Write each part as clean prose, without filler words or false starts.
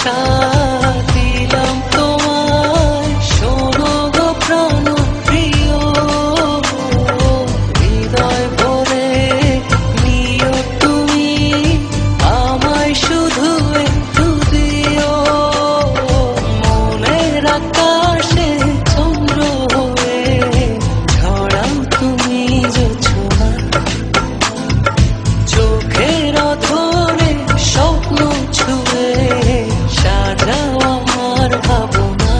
ভালোবাসা দিলাম তোমায়, শোনো গো প্রাণ প্রিয়, হৃদয় ভরে নিও তুমি, আমায় শুধু একটু দিও, মনের আকাশে চন্দ্র হয়ে ঝরাও তুমি জোছনা, চোখের অধরে স্বপ্ন ছুঁয়ে সাজাও আমার ভাবনা।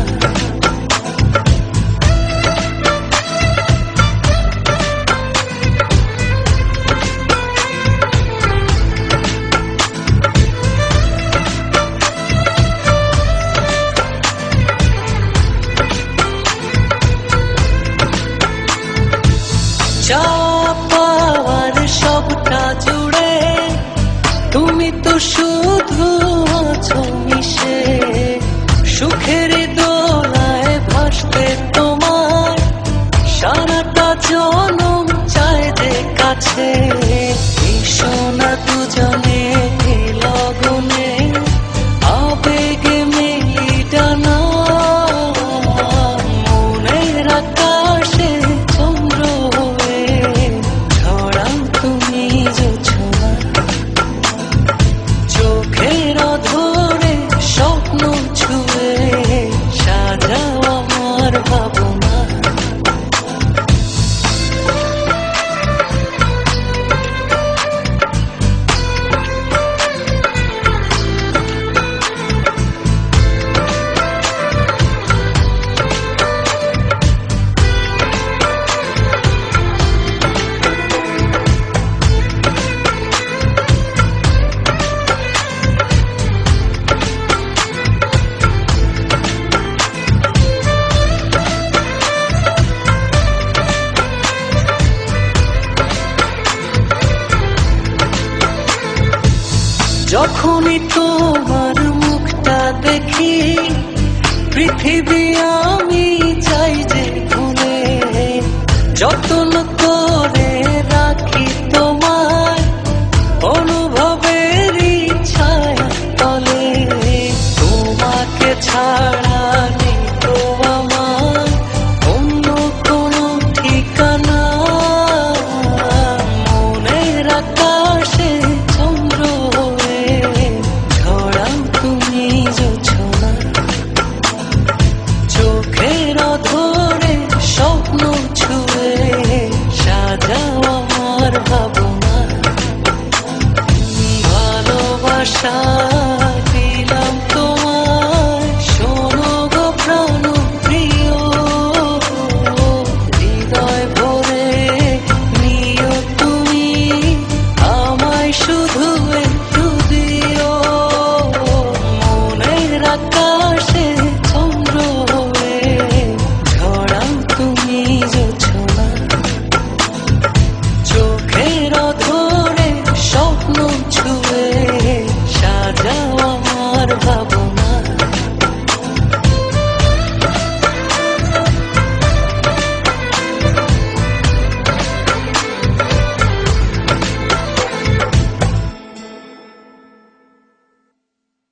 যা পাওয়ার সবটা জুড়ে তুমি তো শুধু আছো মিশে, সুখের দোলায় ভাসতে তোমার সারাটা জনম চায় যে কাছে, এসো না দুজনে লগনে আবেগে মেলি ডানা, মনের আকাশে চন্দ্র হয়ে ঝরাও তুমি জোছনা, চোখের অধরে স্বপ্ন ছুঁয়ে সাজাও আমার ভাবনা। যখনই তোমার মুখটা দেখি পৃথিবী আমি চাই যে ভুলে, যতন করে রাখি তোমায় অনুভবেরই ছায়া তলে, তোমাকে ছাড়া নেই তো আমার অন্য কোনো ঠিকানা, মনের আকাশে চন্দ্র হয়ে ঝরাও তুমি জোছনা, চোখের অধরে স্বপ্ন ছুঁয়ে সাজাও আমার ভাবনা। ভালোবাসা দিলাম তোমায়, শোনো গো প্রাণ প্রিয়, হৃদয় ভরে নিও তুমি, আমায় শুধু একটু দিও, মনের আকাশে চন্দ্র হয়ে ঝরাও তুমি জোছনা, চোখের অধরে স্বপ্ন ছুঁয়ে সাজাও আমার ভাবনা।